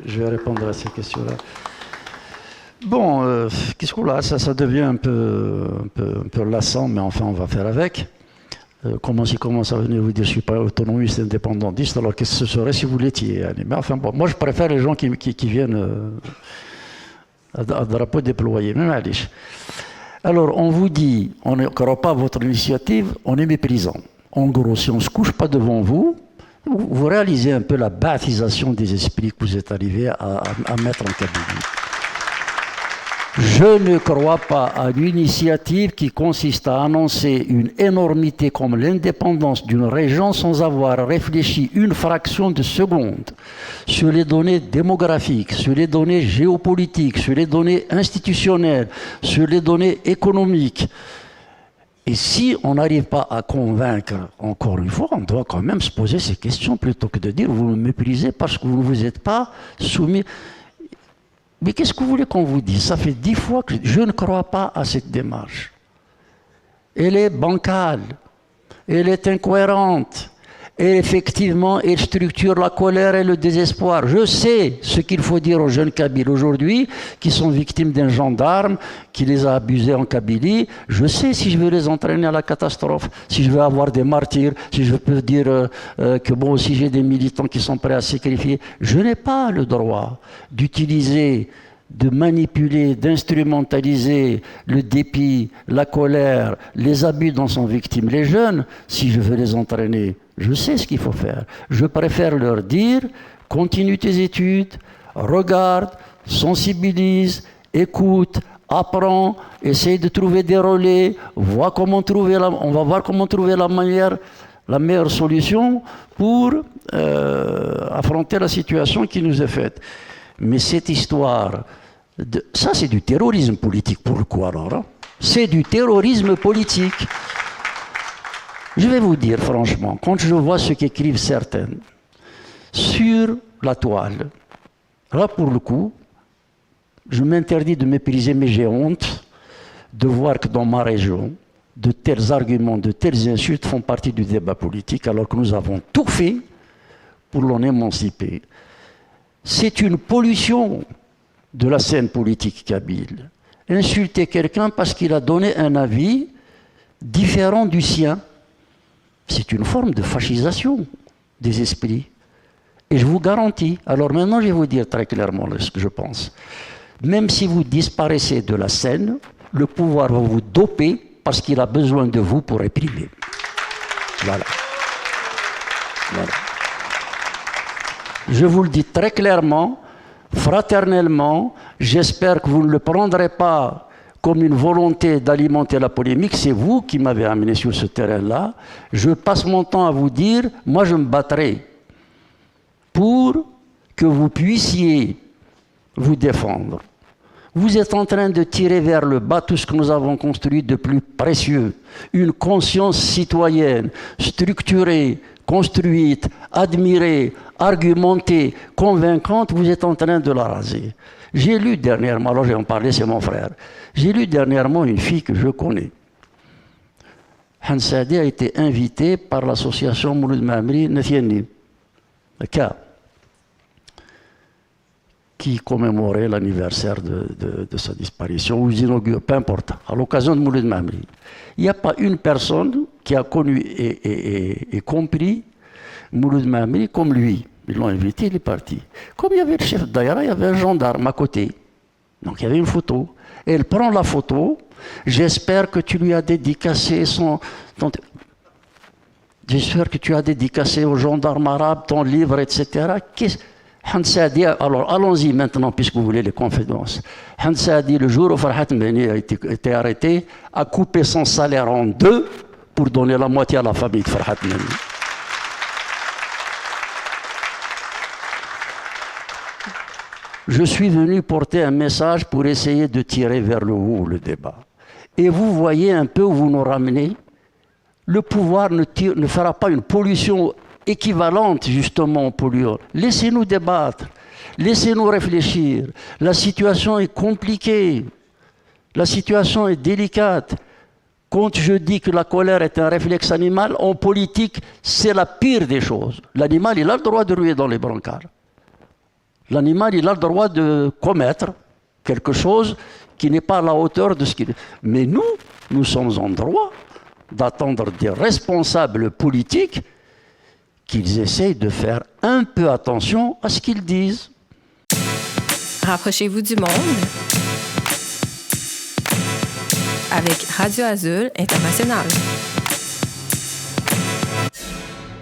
Je vais répondre à ces questions-là. Bon, qu'est-ce qu'on a? Ça devient un peu lassant, mais enfin, on va faire avec. Comment s'il commence à venir vous dire je ne suis pas autonomiste, indépendantiste, alors qu'est-ce que ce serait si vous l'étiez? Mais enfin, bon, moi, je préfère les gens qui viennent à drapeau déployé. Mais allez. Alors, on vous dit, on n'aura pas votre initiative, on est méprisant. En gros, si on ne se couche pas devant vous, vous réalisez un peu la baptisation des esprits que vous êtes arrivés à mettre en Kabylie. Je ne crois pas à l'initiative qui consiste à annoncer une énormité comme l'indépendance d'une région sans avoir réfléchi une fraction de seconde sur les données démographiques, sur les données géopolitiques, sur les données institutionnelles, sur les données économiques. Et si on n'arrive pas à convaincre, encore une fois, on doit quand même se poser ces questions plutôt que de dire vous me méprisez parce que vous ne vous êtes pas soumis. Mais qu'est-ce que vous voulez qu'on vous dise? Ça fait 10 fois que je ne crois pas à cette démarche. Elle est bancale, elle est incohérente, et effectivement, elle structure la colère et le désespoir. Je sais ce qu'il faut dire aux jeunes Kabyles aujourd'hui, qui sont victimes d'un gendarme qui les a abusés en Kabylie. Je sais si je veux les entraîner à la catastrophe, si je veux avoir des martyrs, si je peux dire que bon, si j'ai des militants qui sont prêts à sacrifier, je n'ai pas le droit d'utiliser, de manipuler, d'instrumentaliser le dépit, la colère, les abus dont sont victimes les jeunes, si je veux les entraîner. Je sais ce qu'il faut faire. Je préfère leur dire, continue tes études, regarde, sensibilise, écoute, apprends, essaye de trouver des relais, on va voir comment trouver la meilleure solution pour affronter la situation qui nous est faite. Mais cette histoire, ça c'est du terrorisme politique pour le coup alors. Hein. C'est du terrorisme politique. Je vais vous dire franchement, quand je vois ce qu'écrivent certaines sur la toile, là pour le coup, je m'interdis de mépriser, mais j'ai honte de voir que dans ma région, de tels arguments, de telles insultes font partie du débat politique, alors que nous avons tout fait pour l'en émanciper. C'est une pollution de la scène politique kabyle. Insulter quelqu'un parce qu'il a donné un avis différent du sien, c'est une forme de fascisation des esprits. Et je vous garantis, alors maintenant je vais vous dire très clairement ce que je pense. Même si vous disparaissez de la scène, le pouvoir va vous doper parce qu'il a besoin de vous pour réprimer. Voilà. Voilà. Je vous le dis très clairement, fraternellement, j'espère que vous ne le prendrez pas comme une volonté d'alimenter la polémique, c'est vous qui m'avez amené sur ce terrain-là. Je passe mon temps à vous dire, moi je me battrai pour que vous puissiez vous défendre. Vous êtes en train de tirer vers le bas tout ce que nous avons construit de plus précieux. Une conscience citoyenne, structurée, construite, admirée, argumentée, convaincante, vous êtes en train de la raser. J'ai lu dernièrement, alors je vais en parler, c'est mon frère, j'ai lu dernièrement une fille que je connais. Hansadi a été invitée par l'association Mouloud Mamri Nethieni, qui commémorait l'anniversaire de sa disparition, ou peu importe, à l'occasion de Mouloud Mamri. Il n'y a pas une personne qui a connu et compris Mouloud Mamri comme lui. Ils l'ont invité, il est parti. Comme il y avait le chef d'ailleurs, il y avait un gendarme à côté. Donc il y avait une photo. Et elle prend la photo. J'espère que tu lui as dédicacé J'espère que tu as dédicacé au gendarme arabe ton livre, etc. Alors allons-y maintenant, puisque vous voulez les confidences. Hansadi, le jour où Farhat Mbeni a été arrêté, a coupé son salaire en deux pour donner la moitié à la famille de Farhat Mbeni. Je suis venu porter un message pour essayer de tirer vers le haut le débat. Et vous voyez un peu où vous nous ramenez. Le pouvoir ne fera pas une pollution équivalente justement aux polluants. Laissez-nous débattre, laissez-nous réfléchir. La situation est compliquée, la situation est délicate. Quand je dis que la colère est un réflexe animal, en politique, c'est la pire des choses. L'animal, il a le droit de ruer dans les brancards. L'animal, il a le droit de commettre quelque chose qui n'est pas à la hauteur de ce qu'il est. Mais nous sommes en droit d'attendre des responsables politiques qu'ils essayent de faire un peu attention à ce qu'ils disent. Rapprochez-vous du monde avec Radio Azul International.